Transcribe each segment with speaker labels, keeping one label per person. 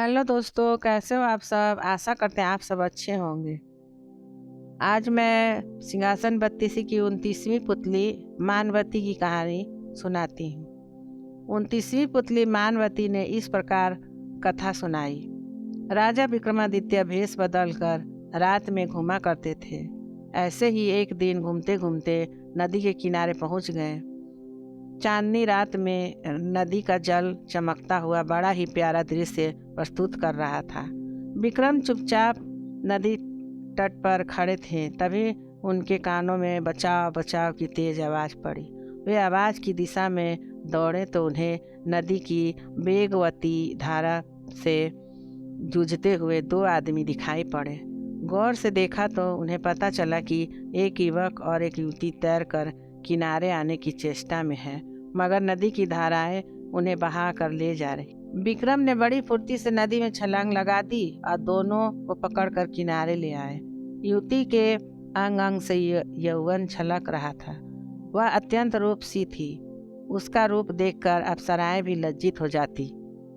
Speaker 1: Hello दोस्तों, कैसे हो आप सब। आशा करते हैं आप सब अच्छे होंगे। आज मैं सिंहासन बत्तीसी की 29वीं पुतली मानवती की कहानी सुनाती हूँ। 29वीं पुतली मानवती ने इस प्रकार कथा सुनाई। राजा विक्रमादित्य भेष बदलकर रात में घूमा करते थे। ऐसे ही एक दिन घूमते घूमते नदी के किनारे पहुँच गए। चांदनी रात में नदी का जल चमकता हुआ बड़ा ही प्यारा दृश्य प्रस्तुत कर रहा था। विक्रम चुपचाप नदी तट पर खड़े थे। तभी उनके कानों में बचाव बचाव की तेज आवाज़ पड़ी। वे आवाज़ की दिशा में दौड़े तो उन्हें नदी की वेगवती धारा से जूझते हुए दो आदमी दिखाई पड़े। गौर से देखा तो उन्हें पता चला कि एक युवक और एक युवती तैरकर किनारे आने की चेष्टा में है, मगर नदी की धाराएं उन्हें बहा कर ले जा रही। विक्रम ने बड़ी फुर्ती से नदी में छलांग लगा दी और दोनों को पकड़कर किनारे ले आए। युवती के अंग अंग से यौवन छलक रहा था। वह अत्यंत रूपसी थी। उसका रूप देखकर अप्सराएं भी लज्जित हो जाती।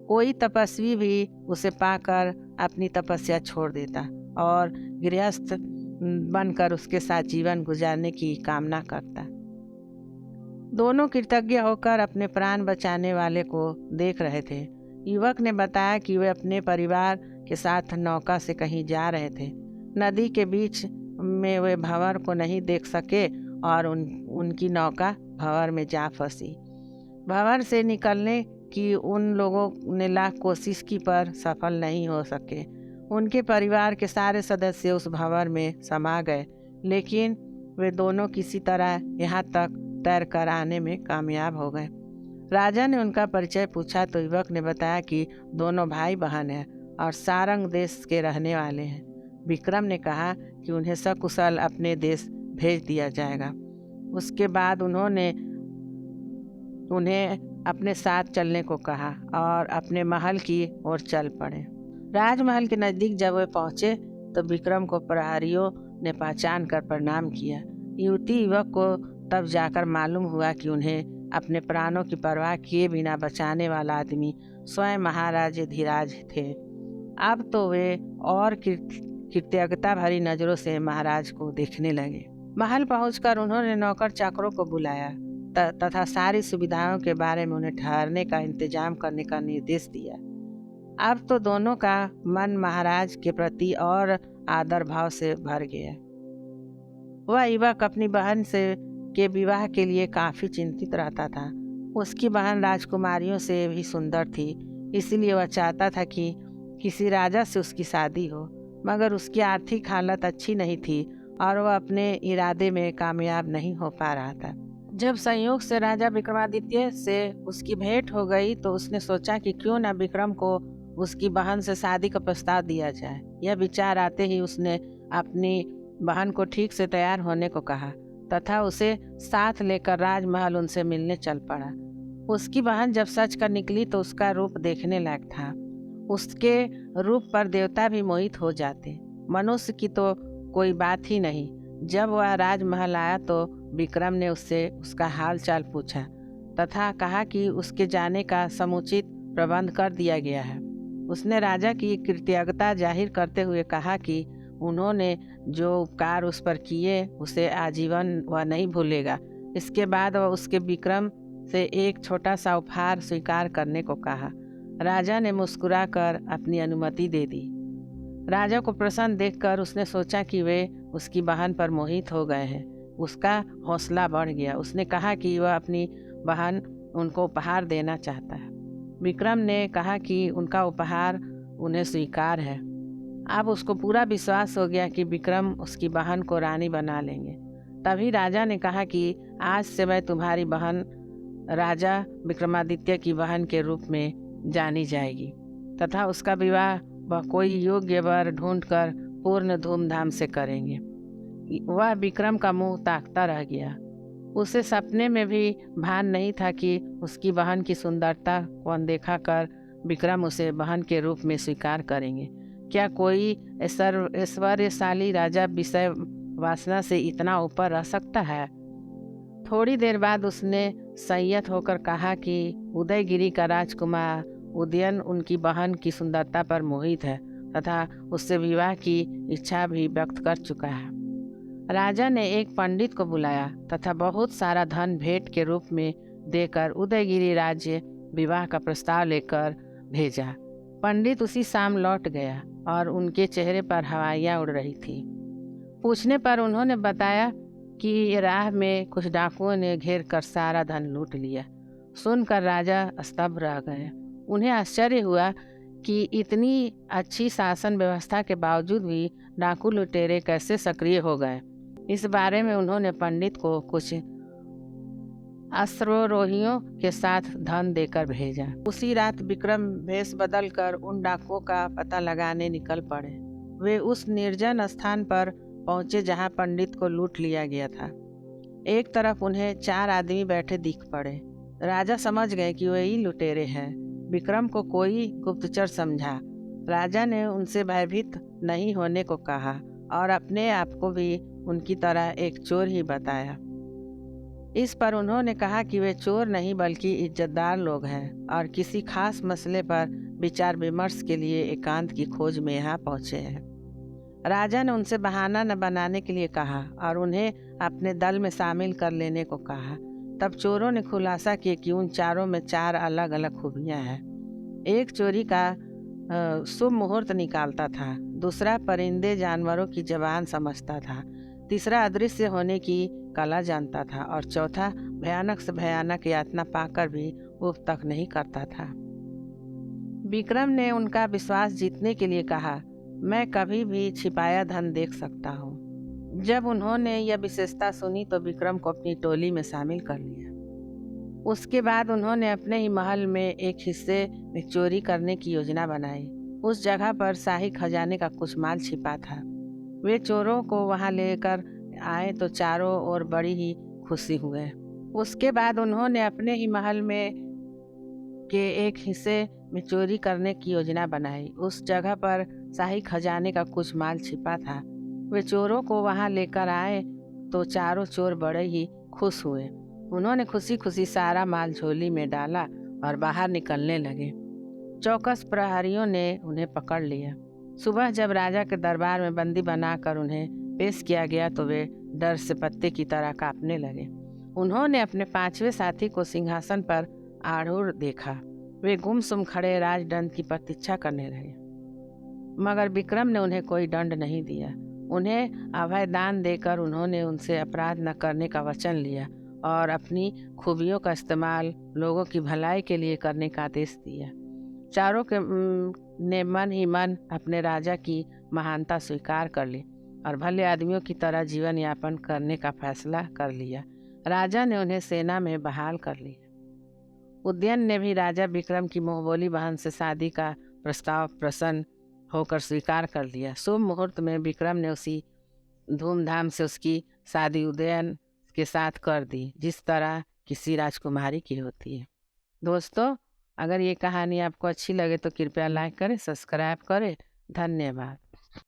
Speaker 1: कोई तपस्वी भी उसे पाकर अपनी तपस्या छोड़ देता और गृहस्थ बनकर उसके साथ जीवन गुजारने की कामना करता। दोनों कृतज्ञ होकर अपने प्राण बचाने वाले को देख रहे थे। युवक ने बताया कि वे अपने परिवार के साथ नौका से कहीं जा रहे थे। नदी के बीच में वे भंवर को नहीं देख सके और उनकी नौका भंवर में जा फंसी। भंवर से निकलने की उन लोगों ने लाख कोशिश की पर सफल नहीं हो सके। उनके परिवार के सारे सदस्य उस भंवर में समा गए, लेकिन वे दोनों किसी तरह यहाँ तक तैर कर आने में कामयाब हो गए। राजा ने उनका परिचय पूछा तो युवक ने बताया कि दोनों भाई बहन हैं और सारंग देश के रहने वाले हैं। विक्रम ने कहा कि उन्हें सकुशल अपने देश भेज दिया जाएगा। उसके बाद उन्होंने उन्हें अपने साथ चलने को कहा और अपने महल की ओर चल पड़े। राजमहल के नज़दीक जब वे पहुँचे तो विक्रम को प्रहरियों ने पहचान कर प्रणाम किया। युवती युवक को तब जाकर मालूम हुआ कि उन्हें अपने प्राणों की परवाह किए बिना बचाने वाला आदमी स्वयं महाराज धीराज थे। अब तो वे और कृतज्ञता भरी नज़रों से महाराज को देखने लगे। महल पहुंचकर उन्होंने नौकर चाकरों को बुलाया तथा सारी सुविधाओं के बारे में उन्हें ठहरने का इंतजाम करने का निर्देश दिया। अब तो दोनों का मन महाराज के प्रति और आदर भाव से भर गया। वह युवक अपनी बहन से के विवाह के लिए काफ़ी चिंतित रहता था। उसकी बहन राजकुमारियों से भी सुंदर थी, इसलिए वह चाहता था कि किसी राजा से उसकी शादी हो, मगर उसकी आर्थिक हालत अच्छी नहीं थी और वह अपने इरादे में कामयाब नहीं हो पा रहा था। जब संयोग से राजा विक्रमादित्य से उसकी भेंट हो गई तो उसने सोचा कि क्यों न विक्रम को उसकी बहन से शादी का प्रस्ताव दिया जाए। यह विचार आते ही उसने अपनी बहन को ठीक से तैयार होने को कहा तथा उसे साथ लेकर राजमहल उनसे मिलने चल पड़ा। उसकी बहन जब सच कर निकली तो उसका रूप देखने लायक था। उसके रूप पर देवता भी मोहित हो जाते, मनुष्य की तो कोई बात ही नहीं। जब वह राजमहल आया तो विक्रम ने उससे उसका हाल चाल पूछा तथा कहा कि उसके जाने का समुचित प्रबंध कर दिया गया है। उसने राजा की कृतज्ञता जाहिर करते हुए कहा कि उन्होंने जो उपकार उस पर किए उसे आजीवन वह नहीं भूलेगा। इसके बाद वह उसके विक्रम से एक छोटा सा उपहार स्वीकार करने को कहा। राजा ने मुस्कुराकर अपनी अनुमति दे दी। राजा को प्रसन्न देखकर उसने सोचा कि वे उसकी बहन पर मोहित हो गए हैं। उसका हौसला बढ़ गया। उसने कहा कि वह अपनी बहन उनको उपहार देना चाहता है। विक्रम ने कहा कि उनका उपहार उन्हें स्वीकार है। अब उसको पूरा विश्वास हो गया कि विक्रम उसकी बहन को रानी बना लेंगे। तभी राजा ने कहा कि आज से मैं तुम्हारी बहन राजा विक्रमादित्य की बहन के रूप में जानी जाएगी तथा उसका विवाह वह कोई योग्य वर ढूंढकर पूर्ण धूमधाम से करेंगे। वह विक्रम का मुंह ताकता रह गया। उसे सपने में भी भान नहीं था कि उसकी बहन की सुंदरता को अनदेखा कर विक्रम उसे बहन के रूप में स्वीकार करेंगे। क्या कोई ऐश्वर्यशाली राजा विषय वासना से इतना ऊपर रह सकता है? थोड़ी देर बाद उसने संयत होकर कहा कि उदयगिरी का राजकुमार उदयन उनकी बहन की सुंदरता पर मोहित है तथा उससे विवाह की इच्छा भी व्यक्त कर चुका है। राजा ने एक पंडित को बुलाया तथा बहुत सारा धन भेंट के रूप में देकर उदयगिरी राज्य विवाह का प्रस्ताव लेकर भेजा। पंडित उसी शाम लौट गया और उनके चेहरे पर हवाइयाँ उड़ रही थी। पूछने पर उन्होंने बताया कि राह में कुछ डाकुओं ने घेर कर सारा धन लूट लिया। सुनकर राजा स्तब्ध रह गए। उन्हें आश्चर्य हुआ कि इतनी अच्छी शासन व्यवस्था के बावजूद भी डाकू लुटेरे कैसे सक्रिय हो गए। इस बारे में उन्होंने पंडित को कुछ अश्वारोहियों के साथ धन देकर भेजा। उसी रात विक्रम भेष बदलकर उन डाकुओं का पता लगाने निकल पड़े। वे उस निर्जन स्थान पर पहुंचे जहां पंडित को लूट लिया गया था। एक तरफ उन्हें 4 आदमी बैठे दिख पड़े। राजा समझ गए कि वही लुटेरे हैं। विक्रम को कोई गुप्तचर समझा। राजा ने उनसे भयभीत नहीं होने को कहा और अपने आप को भी उनकी तरह एक चोर ही बताया। इस पर उन्होंने कहा कि वे चोर नहीं बल्कि इज्जतदार लोग हैं और किसी खास मसले पर विचार विमर्श के लिए एकांत की खोज में यहाँ पहुँचे हैं। राजा ने उनसे बहाना न बनाने के लिए कहा और उन्हें अपने दल में शामिल कर लेने को कहा। तब चोरों ने खुलासा किया कि उन चारों में 4 अलग अलग खूबियाँ हैं। एक चोरी का शुभ मुहूर्त निकालता था, दूसरा परिंदे जानवरों की जबान समझता था, तीसरा अदृश्य होने की कला जानता था और चौथा भयानक से भयानक यातना पाकर भी उफ तक नहीं करता था। विक्रम ने उनका विश्वास जीतने के लिए कहा, मैं कभी भी छिपाया धन देख सकता हूँ। जब उन्होंने यह विशेषता सुनी तो विक्रम को अपनी टोली में शामिल कर लिया। उसके बाद उन्होंने अपने ही महल में एक हिस्से में चोरी करने की योजना बनाई। उस जगह पर शाही खजाने का कुछ माल छिपा था। वे चोरों को वहां लेकर आए तो चारों ओर बड़ी ही खुशी हुए। उसके बाद उन्होंने अपने ही महल में के एक हिस्से में चोरी करने की योजना बनाई। उस जगह पर शाही खजाने का कुछ माल छिपा था। वे चोरों को वहां लेकर आए तो चारों चोर बड़े ही खुश हुए। उन्होंने खुशी खुशी सारा माल झोली में डाला और बाहर निकलने लगे। चौकस प्रहरियों ने उन्हें पकड़ लिया। सुबह जब राजा के दरबार में बंदी बनाकर उन्हें पेश किया गया तो वे डर से पत्ते की तरह कांपने लगे। उन्होंने अपने 5वें साथी को सिंहासन पर आरूढ़ देखा। वे गुमसुम खड़े राजदंड की प्रतीक्षा करने लगे, मगर विक्रम ने उन्हें कोई दंड नहीं दिया। उन्हें अभय दान देकर उन्होंने उनसे अपराध न करने का वचन लिया और अपनी खूबियों का इस्तेमाल लोगों की भलाई के लिए करने का आदेश दिया। चारों के ने मन ही मन अपने राजा की महानता स्वीकार कर ली और भले आदमियों की तरह जीवन यापन करने का फैसला कर लिया। राजा ने उन्हें सेना में बहाल कर लिया। उदयन ने भी राजा विक्रम की मुंहबोली बहन से शादी का प्रस्ताव प्रसन्न होकर स्वीकार कर लिया। शुभ मुहूर्त में विक्रम ने उसी धूमधाम से उसकी शादी उदयन के साथ कर दी जिस तरह किसी राजकुमारी की होती है। दोस्तों, अगर ये कहानी आपको अच्छी लगे तो कृपया लाइक करें, सब्सक्राइब करें। धन्यवाद।